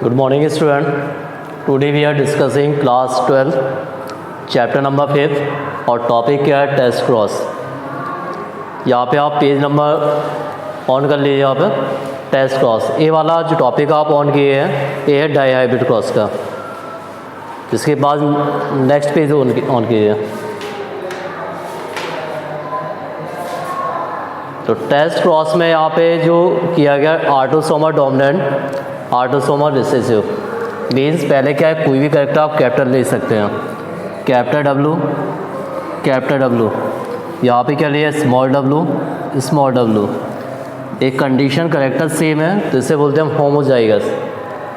Good morning student. Today we are discussing class 12 chapter number 5 और topic क्या है test cross. यहाँ पे आप पेज नंबर ऑन कर लीजिए। यहाँ पे टेस्ट क्रॉस ये वाला जो टॉपिक आप ऑन किए हैं ये है डाईहाइब्रिड क्रॉस का। इसके बाद नेक्स्ट पेज ऑन कीजिए। तो टेस्ट क्रॉस में यहाँ पे जो किया गया autosomal dominant autosomal recessive means पहले क्या है कोई भी कैरेक्टर आप कैपिटल ले सकते हैं, कैपिटल डब्लू। यहाँ पे क्या लिया स्मॉल डब्लू। एक कंडीशन कैरेक्टर सेम है तो इसे बोलते हैं हम होमोजाइगस,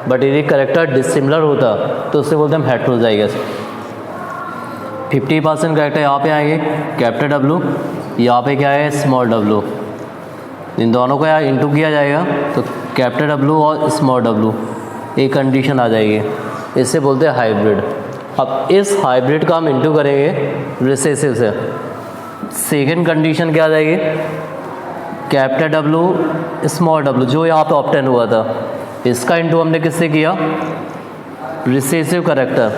बट यदि कैरेक्टर डिसिमिलर होता तो उसे बोलते हैं हम हेट्रोजाइगस। 50% कैरेक्टर यहाँ पे आएंगे कैपिटल डब्लू, यहाँ पे क्या है स्मॉल डब्लू। इन दोनों को यहाँ इंटू किया जाएगा तो कैपिटल डब्लू और स्मॉल डब्लू एक कंडीशन आ जाएगी, इससे बोलते हैं हाइब्रिड। अब इस हाइब्रिड का हम इंटू करेंगे रिसेसिव से। सेकेंड कंडीशन क्या आ जाएगी कैपिटल डब्लू स्मॉल डब्लू जो यहाँ पे ऑब्टेन हुआ था, इसका इंटू हमने किससे किया रिसेसिव करेक्टर,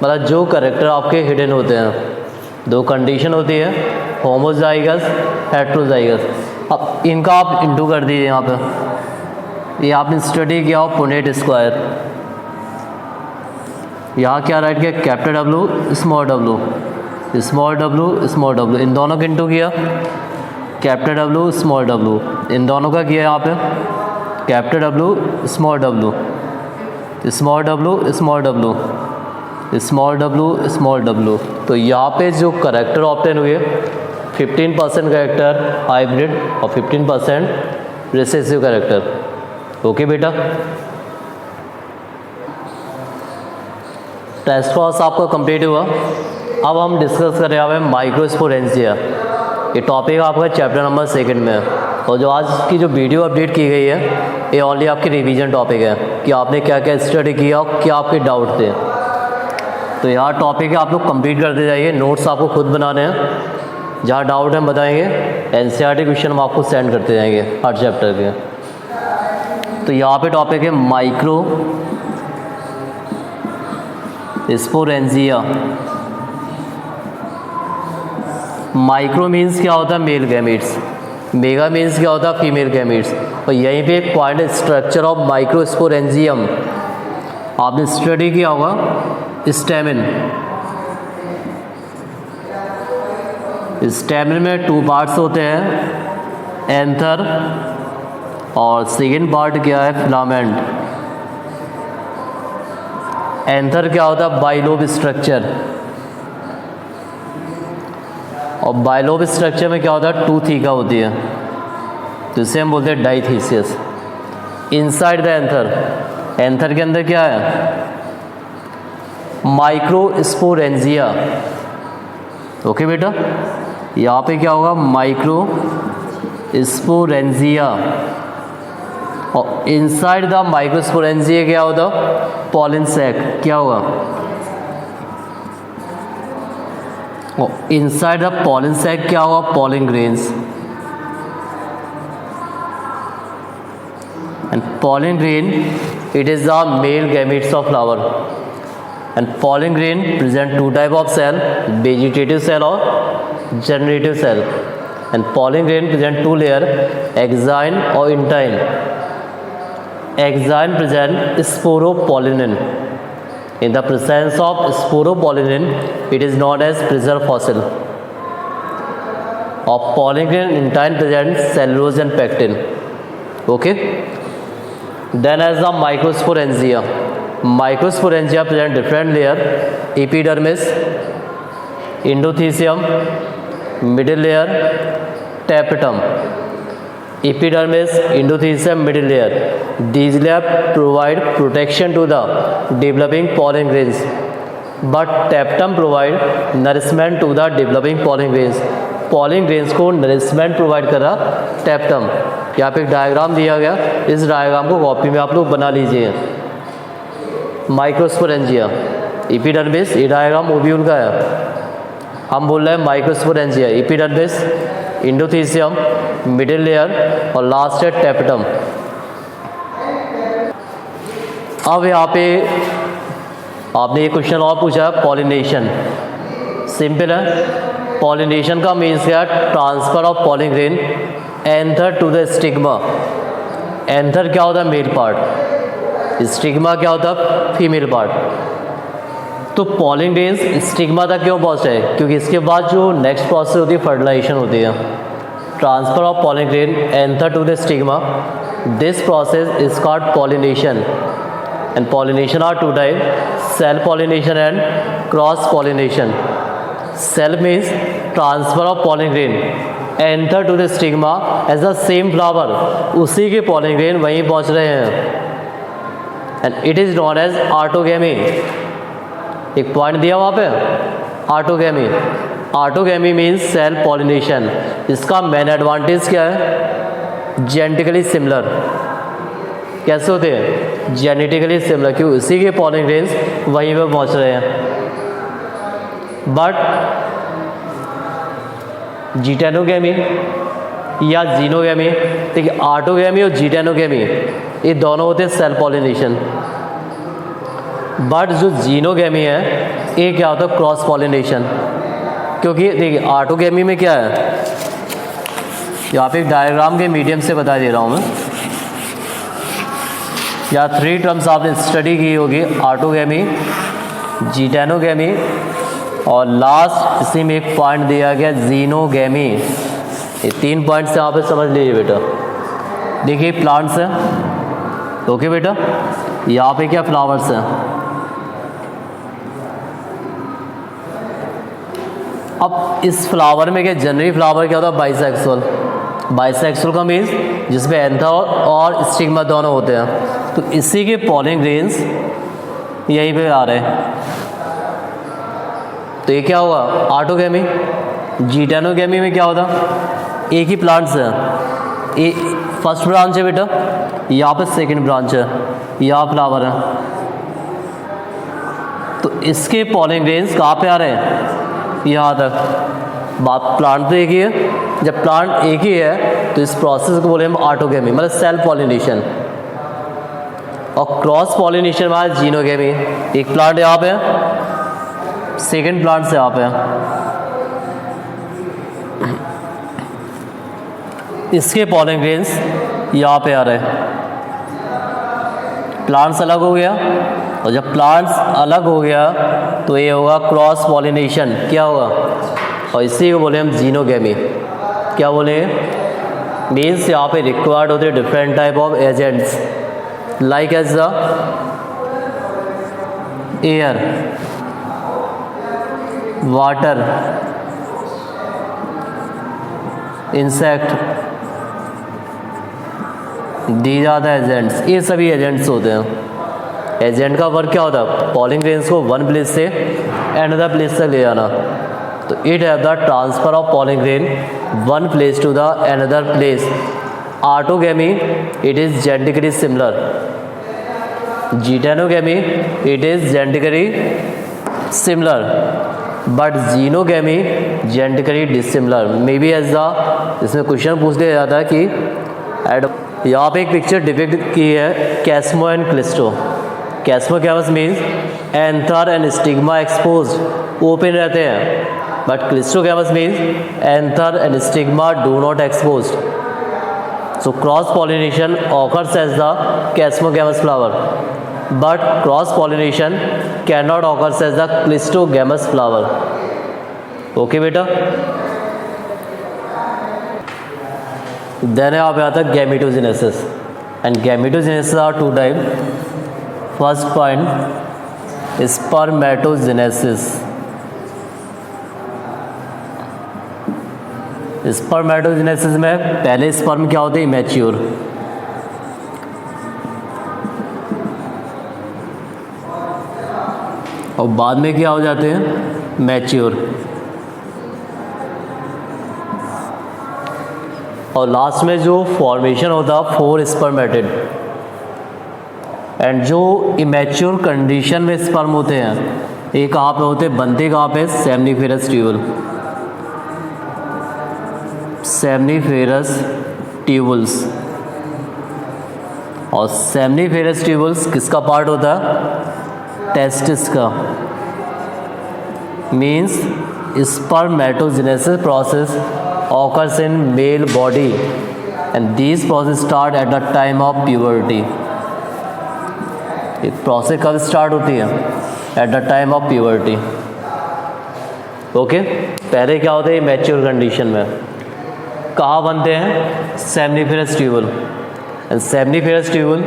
मतलब जो करेक्टर आपके हिडन होते हैं। दो कंडीशन होती है होमोजाइगस हेट्रोजाइगस। अब इनका आप इंटू कर दीजिए। यहाँ पे ये आपने स्टडी किया हो पुनेट स्क्वायर। यहाँ क्या राइट किया कैपिटल डब्लू स्मॉल डब्लू, इन दोनों का इंटू किया कैपिटल डब्लू स्मॉल डब्लू, इन दोनों का किया यहाँ पे कैपिटल डब्लू स्मॉल डब्लू। तो यहाँ पे जो करेक्टर ऑब्टेन हुए 15% करेक्टर हाइब्रिड और 15% रिसेसिव करेक्टर। ओके बेटा, टेस्ट क्रॉस आपका कंप्लीट हुआ। अब हम डिस्कस कर रहे हैं माइक्रोस्पोरेंजिया। ये टॉपिक आपका चैप्टर नंबर 2 में है और जो आज की जो वीडियो अपडेट की गई है ये ओनली आपकी रिवीजन टॉपिक है कि आपने क्या क्या स्टडी किया और क्या आपके डाउट थे। तो यहाँ टॉपिक है आप लोग कंप्लीट करते जाइए, नोट्स आपको खुद बनाने हैं, जहाँ डाउट है हम बताएंगे, एनसीईआरटी क्वेश्चन हम आपको सेंड करते जाएंगे हर चैप्टर के। तो यहाँ पे टॉपिक है माइक्रोस्पोरेंजिया। माइक्रो मीन्स क्या होता है मेल गैमेट्स, मेगा मीन्स क्या होता है फीमेल गैमेट्स। और यहीं पे एक पॉइंट स्ट्रक्चर ऑफ माइक्रोस्पोरेंजियम आपने स्टडी किया होगा। स्टेमिन में 2 पार्ट्स होते हैं, एंथर और सेकेंड पार्ट क्या है फिलामेंट। एंथर क्या होता है बाइलोब स्ट्रक्चर, और बाइलोब स्ट्रक्चर में क्या होता है टूथिका होती है, तो इसे हम बोलते हैं डाइथीसियस। इनसाइड द एंथर के अंदर क्या है माइक्रोस्पोरेंजिया। ओके बेटा, यहाँ पे क्या होगा माइक्रोस्पोरेंजिया, और इनसाइड द माइक्रोस्पोरेंजिया क्या होता पॉलन सैक। क्या होगा इनसाइड द पॉलन सैक क्या होगा pollen grains. And pollen grain it is the male gametes of flower. And pollen grain present 2 type of cell, vegetative cell और generative cell. And pollen grain present 2 layer, exine और intine. Exine present sporopollenin. In the presence of sporopollenin, it is known as preserved fossil. Of pollen grain intine present cellulose and pectin. Okay. Then as the microsporangia. Microsporangia present different layer: epidermis, endothecium, middle layer, tapetum. Epidermis, endothecium, middle layer. These layer provide protection to the developing pollen grains, but tapetum provide nourishment to the developing pollen grains. Pollen grains को nourishment provide कर रहा tapetum। यहाँ पे एक diagram दिया गया, इस diagram को कॉपी में आप लोग बना लीजिए। माइक्रोस्पोरेंजिया, एपिडर्मिस, ये डायग्राम ओव्यूल का है। हम बोल रहे हैं microsporangia, epidermis, endothecium, middle layer और लास्ट है टेपेटम। अब यहाँ पे आपने ये क्वेश्चन और पूछा है पॉलिनेशन। सिंपल है, पॉलिनेशन का मीन्स क्या है? Transfer of pollen grain anther to the stigma. Anther क्या होता है? Male part. स्टिग्मा क्या होता है? Female part. तो पॉलिन ग्रेन्स स्टिग्मा तक क्यों पहुँचे? क्योंकि इसके बाद जो नेक्स्ट प्रोसेस होती है फर्टिलाइजेशन होती है। Transfer of pollen grain anther to the stigma, this process is called pollination. And pollination are two type, self pollination and cross pollination. Self means transfer of pollen grain anther to the stigma as the same flower, उसी के pollen grain वहीं पहुंच रहे हैं। And it is known as autogamy. एक point दिया वहाँ पे, autogamy. Autogamy means self pollination. इसका मेन एडवांटेज क्या है? Genetically similar. कैसे होते हैं? जेनेटिकली सिमिलर, क्यों? उसी के पॉलिन ग्रेन्स वहीं पे पहुंच रहे हैं। बट जीटेनोगैमी या जीनोगैमी, देखिए ऑटोगैमी और जीटेनोगैमी ये दोनों होते हैं सेल्फ पॉलिनेशन। बट जो जीनोगैमी है ये क्या होता है? Cross pollination. क्योंकि देखिए ऑटोगैमी में क्या है, यहाँ पे एक डायग्राम के मीडियम से बता दे रहा हूँ मैं। या 3 टर्म्स आपने स्टडी की होगी, ऑटोगैमी, जीटेनोगैमी और लास्ट इसी में एक पॉइंट दिया गया जीनोगैमी। ये 3 पॉइंट्स यहाँ पे समझ लीजिए बेटा। देखिए प्लांट्स हैं, ओके बेटा, यहाँ पे क्या फ्लावर्स हैं। अब इस फ्लावर में क्या, जनरली फ्लावर क्या होता है? बाइसेक्सुअल। बाइसेक्सुअल का मीन्स जिसमें एंथर और स्टिग्मा दोनों होते हैं। तो इसी के पॉलिन ग्रेन्स यहीं पे आ रहे हैं। तो ये क्या होगा? ऑटोगैमी। जीटेनोगैमी में क्या होता? एक ही प्लांट्स है, ये फर्स्ट ब्रांच है बेटा, यहाँ पे सेकंड ब्रांच है, यहाँ फ्लावर है। तो इसके पॉलिन ग्रेन्स कहाँ पे आ रहे हैं? यहाँ तक। बात प्लांट तो एक ही है, जब प्लांट एक ही है तो इस प्रोसेस को बोले हम ऑटोगैमी, मतलब सेल्फ पॉलिनेशन। और क्रॉस पॉलिनेशन में जीनोगैमी। एक प्लांट यहाँ पे है, सेकेंड प्लांट से यहाँ पे है, इसके पॉलिन ग्रेन्स यहाँ पे आ रहे हैं। प्लांट्स अलग हो गया, और जब प्लांट्स अलग हो गया तो ये होगा क्रॉस पॉलिनेशन। क्या होगा? और इसी को बोले हम जीनोगैमी। क्या बोले? मीन्स यहाँ पे रिक्वायर्ड होते हैं different type of agents like as the air, water, insect, these are the agents. ये सभी एजेंट्स होते हैं। एजेंट का वर्क क्या होता है? पॉलिन ग्रेन्स को वन प्लेस से अनदर प्लेस तक ले जाना। तो it have the transfer of pollen grain one place to the another place. Autogamy it is genetically similar. Geitonogamy it is genetically similar, but xenogamy genetically dissimilar. May be as the, इसमें question पूछ लिया जाता है कि यहाँ पे एक picture depict की है chasmo and cleisto. Chasmogamous means anther and stigma exposed, open रहते हैं, but cleistogamous means anther and stigma do not exposed. So cross pollination occurs as the Chasmogamous flower, but cross pollination cannot occur as the Clistogamous flower. Okay बेटा? Then यहाँ पे आता है gametogenesis, and gametogenesis are two type. First point spermatogenesis. Spermatogenesis में पहले sperm क्या होते हैं? इमैच्योर। और बाद में क्या हो जाते हैं? मैच्योर। और लास्ट में जो फॉर्मेशन होता है 4 स्पर्मेटिड। एंड जो इमैच्योर कंडीशन में स्पर्म होते हैं ये कहाँ पे होते हैं? बनते कहाँ पे? Seminiferous tubule. Seminiferous tubules. और सेमनीफेरस ट्यूबल्स किसका पार्ट होता है? टेस्टिस का। Means spermatogenesis process occurs in male body and these process start at the time of puberty. एक प्रोसेस कब स्टार्ट होती है? At the time of puberty. Okay, पहले क्या होता है? मैच्योर कंडीशन में कहाँ बनते हैं? Seminiferous tubule. And seminiferous tubule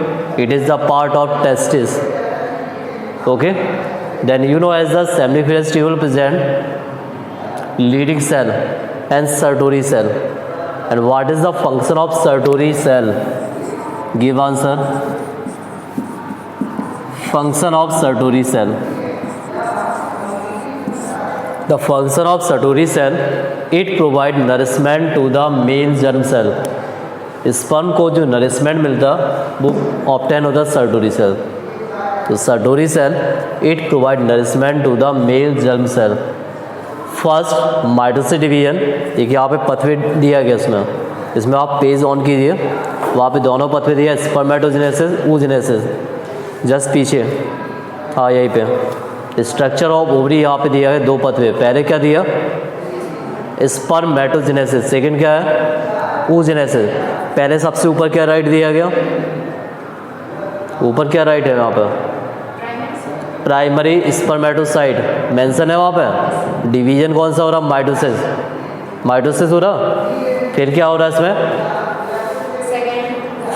it is the part of testis. Okay, then you know as the seminiferous tubule present leading cell and Sertoli cell. And what is the function of Sertoli cell? Give answer. Function of Sertoli cell. The function of Sertoli cell, it provide nourishment to the male germ cell. Sperm को जो nourishment मिलता वो obtain होता Sertoli cell. तो Sertoli cell it provide nourishment to the male germ cell. First mitosis division, एक यहाँ पे पथवे दिया गया इसमें आप पेज ऑन कीजिए, वहाँ पे दोनों पथवे दिया, स्पर्मेटोजेनेसिस, oogenesis। जस्ट पीछे, हाँ यहीं पे स्ट्रक्चर ऑफ ओवरी यहाँ पे दिया है, दो पथवे। पहले क्या दिया? स्पर्मेटोजेनेसिस। सेकंड क्या है? oogenesis। पहले सबसे ऊपर क्या राइट दिया गया? ऊपर क्या राइट है यहाँ पर? प्राइमरी स्पर्मेटोसाइट मेंशन है वहाँ पे। डिवीजन कौन सा हो रहा? माइटोसिस। माइटोसिस हो रहा। फिर क्या हो रहा है इसमें?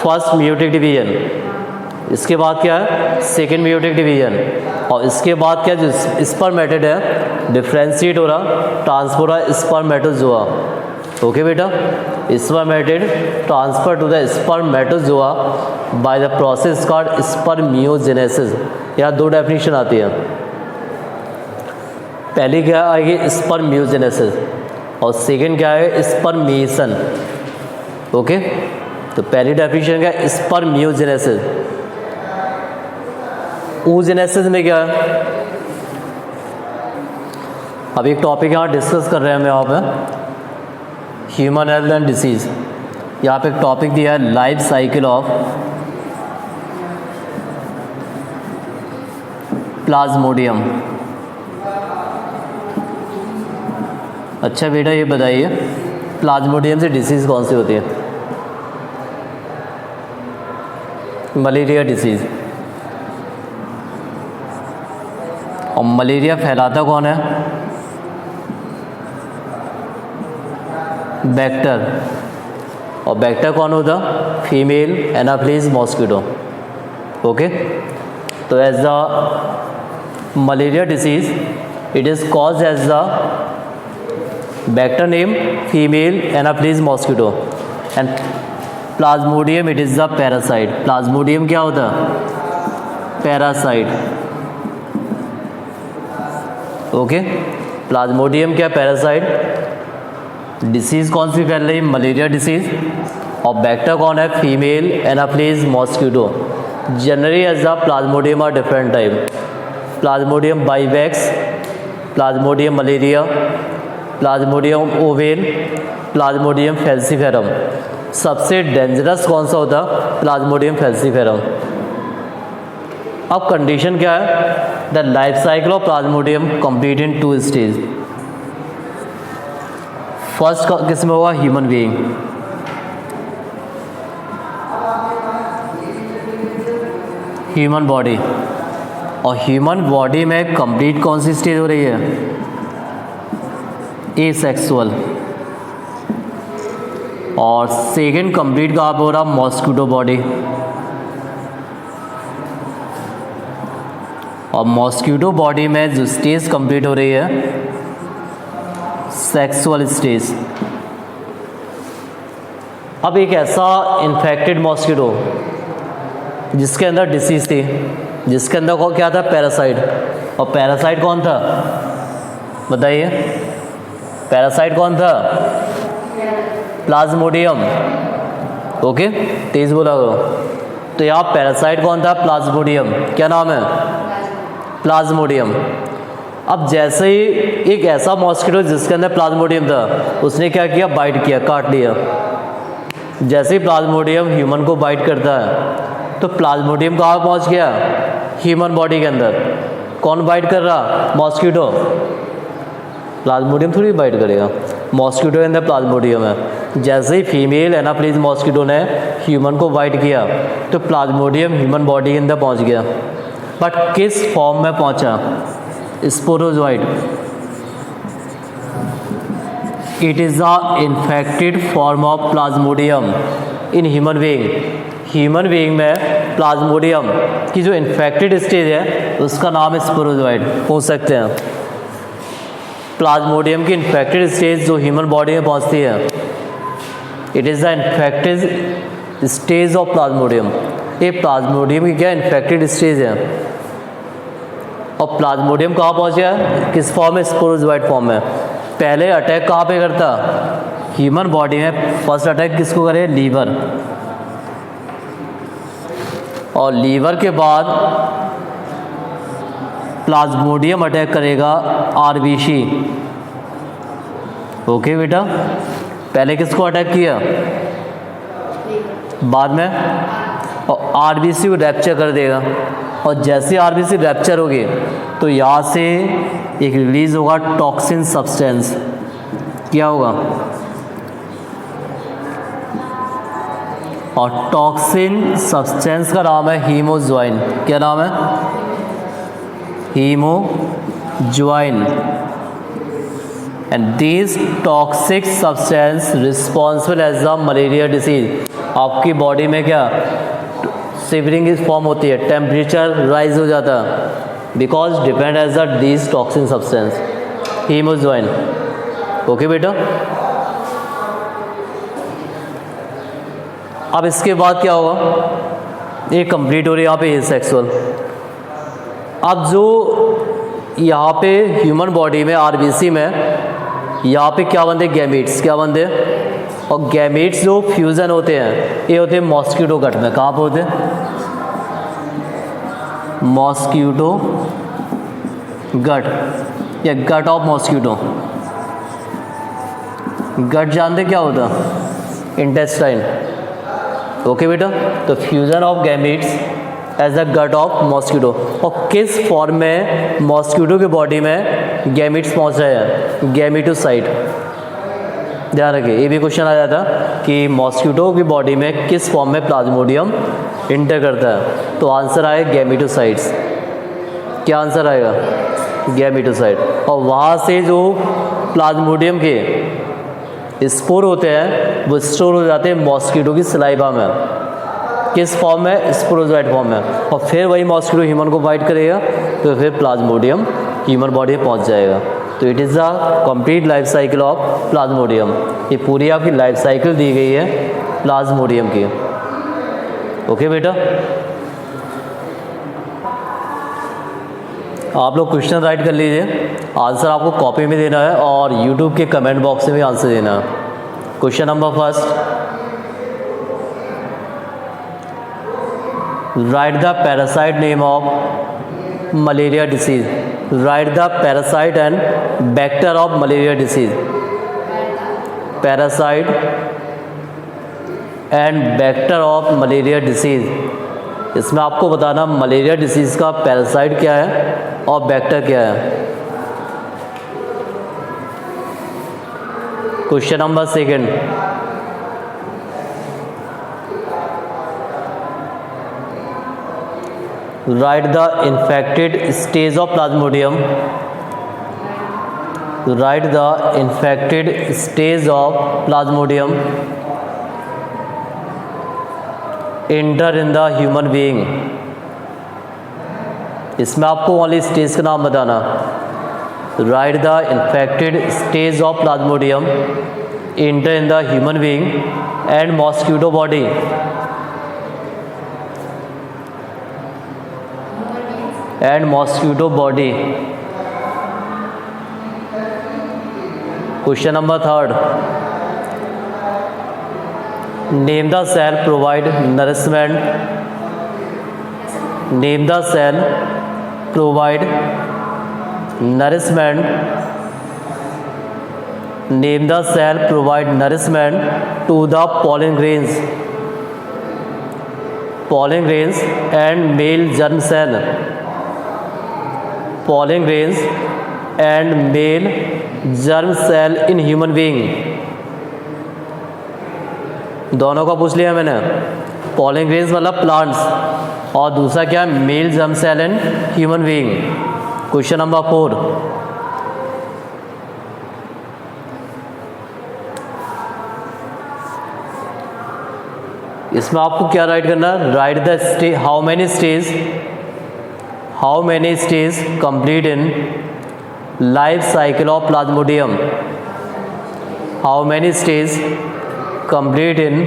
First meiotic division. इसके बाद क्या है? Second meiotic division. और इसके बाद क्या, जो स्पर्मेटेड है डिफ्रेंशिएट हो रहा, ट्रांसफर हो रहा स्पर्मेटोजोआ। ओके बेटा, spermatid transfer to the spermatozoa by the process called spermiogenesis. यहाँ दो डेफिनेशन आती है। पहली क्या आएगी? स्पर्मियोजेनेसिस। और सेकंड क्या है? स्पर्मिएशन। ओके, तो पहली डेफिनेशन क्या है? स्पर्मियोजेनेसिस। oogenesis में क्या है? अब एक टॉपिक यहाँ डिस्कस कर रहे हैं हम यहाँ पे, ह्यूमन हेल्थ एंड डिसीज। यहाँ पे एक टॉपिक दिया है, लाइफ साइकिल ऑफ प्लाज्मोडियम। अच्छा बेटा ये बताइए, प्लाज्मोडियम से डिसीज़ कौन सी होती है? Malaria disease. और मलेरिया फैलाता कौन है? बैक्टर। और बैक्टर कौन होता? Female anopheles mosquito. ओके, तो as the malaria disease it is caused as the vector name female anopheles mosquito and plasmodium it is the parasite. Plasmodium क्या होता? पैरासाइट। ओके, प्लाज्मोडियम क्या? पैरासाइट। डिसीज कौन सी फैल रही? Malaria disease. और vector कौन है? Female anopheles mosquito. Generally as the plasmodium are different type, plasmodium vivax, plasmodium malariae, plasmodium ovale, plasmodium falciparum. सबसे डेंजरस कौन सा होता? Plasmodium falciparum. अब कंडीशन क्या है? The life cycle of Plasmodium complete in 2 stage. First किस में होगा? Human being. Human body. और ह्यूमन बॉडी में कंप्लीट कौन सी स्टेज हो रही है? एसेक्सुअल। और सेकेंड कंप्लीट कहाँ पे हो रहा? Mosquito body. और मॉस्किटो बॉडी में जो स्टेज कंप्लीट हो रही है सेक्सुअल स्टेज। अब एक ऐसा इन्फेक्टेड मॉस्किटो जिसके अंदर डिसीज थी, जिसके अंदर को क्या था? पैरासाइट। और पैरासाइट कौन था? बताइए, पैरासाइट कौन था? प्लाज्मोडियम। ओके, तेज बोला करो। तो यहाँ पैरासाइट कौन था? प्लाज्मोडियम। क्या नाम है? प्लाज्मोडियम। अब जैसे ही एक ऐसा मॉस्किटो जिसके अंदर प्लाज्मोडियम था, उसने क्या किया? बाइट किया, काट लिया। जैसे ही प्लाज्मोडियम ह्यूमन को बाइट करता है तो प्लाज्मोडियम कहाँ पहुँच गया? ह्यूमन बॉडी के अंदर। कौन बाइट कर रहा? मॉस्किटो। प्लाज्मोडियम थोड़ी बाइट करेगा, मॉस्किटो के अंदर प्लाज्मोडियम है। जैसे ही फीमेल एनाप्लीज मॉस्किटो ने ह्यूमन को बाइट किया तो प्लाज्मोडियम ह्यूमन बॉडी के अंदर पहुँच गया। बट किस फॉर्म में पहुँचा? Sporozoite. It is a infected form of Plasmodium in human being. Human being में प्लाज्मोडियम की जो इन्फेक्टेड स्टेज है उसका नाम है स्पोरोजोइड। पूछ सकते हैं प्लाज्मोडियम की इन्फेक्टेड स्टेज जो ह्यूमन बॉडी में पहुंचती है, it is the infected stage of Plasmodium. ये प्लाज्मोडियम की क्या इन्फेक्टेड स्टेज है। और प्लाज्मोडियम कहाँ पहुँच गया? किस फॉर्म में? स्पोरोजोइड फॉर्म में। पहले अटैक कहाँ पे करता? ह्यूमन बॉडी में फर्स्ट अटैक किसको करे? लीवर। और लीवर के बाद प्लाज्मोडियम अटैक करेगा आरबीसी। ओके बेटा, पहले किसको अटैक किया? बाद में। और आरबीसी को रैप्चर कर देगा। और जैसे आरबीसी रैप्चर होगी तो यहाँ से एक रिलीज होगा टॉक्सिन सब्सटेंस। क्या होगा? और टॉक्सिन सब्सटेंस का नाम है हीमोज्वाइन। क्या नाम है? Haemozoin. And this toxic substance responsible as the malaria disease. आपकी बॉडी में क्या शिवरिंग फॉर्म होती है, टेम्परेचर राइज हो जाता है because depend as the this toxin substance haemozoin. Okay बेटा, अब इसके बाद क्या होगा? ये कंप्लीट हो रही है यहाँ पे सेक्सुअल। अब जो यहाँ पे ह्यूमन बॉडी में आरबीसी में यहाँ पे क्या बनते हैं? गैमीट्स। क्या बनते हैं? और गैमीट्स जो फ्यूज़न होते हैं ये होते हैं मॉस्किटो गट में। कहाँ पे होते हैं? मॉस्किटो गट या गट ऑफ मॉस्किटो। गट जानते क्या होता? इंटेस्टाइन। ओके बेटा, तो fusion of gametes as a gut of mosquito. और किस फॉर्म में मॉस्किटो की बॉडी में गैमीट्स पहुंच रहे हैं? गैमीटोसाइट। ध्यान रखिए, ये भी क्वेश्चन आ जाता कि मॉस्किटो की बॉडी में किस फॉर्म में प्लाज्मोडियम इंटर करता है। तो आंसर आए गैमीटोसाइट्स। क्या आंसर आएगा? गैमीटोसाइट। और वहाँ से जो प्लाज्मोडियम के स्पोर होते हैं वो स्टोर हो जाते हैं मॉस्किटो की सलाइवा में। किस फॉर्म में? स्पोरोजोइड फॉर्म में। और फिर वही मॉस्किटो ह्यूमन को बाइट करेगा तो फिर प्लाज्मोडियम ह्यूमन बॉडी में पहुंच जाएगा। तो it is the complete life cycle of Plasmodium. ये पूरी आपकी लाइफ साइकिल दी गई है प्लाज्मोडियम की। ओके बेटा, आप लोग क्वेश्चन राइट कर लीजिए। आंसर आपको कॉपी में देना है और यूट्यूब के कमेंट बॉक्स में भी आंसर देना है। Question number first, right the parasite name of malaria disease. Right the parasite and vector of malaria disease. Parasite and vector of malaria disease. इसमें आपको बताना मलेरिया डिसीज का पैरासाइट क्या है और वेक्टर क्या है। Question number second, write the infected stage of Plasmodium. Write the infected stage of Plasmodium enter in the human being. इसमें आपको ओनली स्टेज का नाम बताना। Write the infected stage of Plasmodium enter in the human being and mosquito body. And mosquito body. Question number third, name the cell provide nourishment. Name the cell provide nourishment. Name the cell provide nourishment to the pollen grains। pollen grains and male germ cell, pollen grains and male germ cell in human being। दोनों का पूछ लिया मैंने। pollen grains मतलब plants और दूसरा क्या है, male germ cell in human being. Question number 4, इसमें आपको क्या राइट करना है, write the stage, how many stage complete in life cycle of Plasmodium, how many stage complete in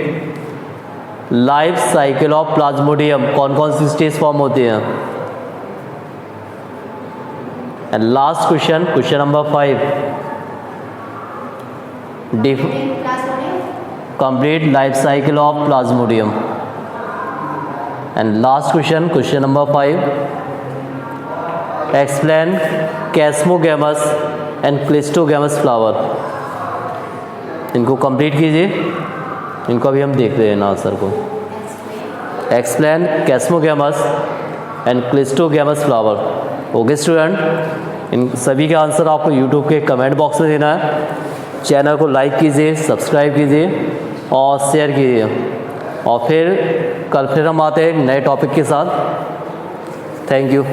life cycle of Plasmodium, कौन कौन सी स्टेज फॉर्म होती हैं। And last question, question number 5, complete life cycle of plasmodium। and last question, question number 5, explain chasmogamous and clistogamous flower। इनको complete कीजिए, इनको अभी हम देख रहे हैं ना आंसर को। Explain chasmogamous and clistogamous flower। Okay student, इन सभी का आंसर आपको यूट्यूब के कमेंट बॉक्स में देना है। चैनल को लाइक कीजिए, सब्सक्राइब कीजिए और शेयर कीजिए। और फिर कल फिर हम आते हैं नए टॉपिक के साथ। Thank you.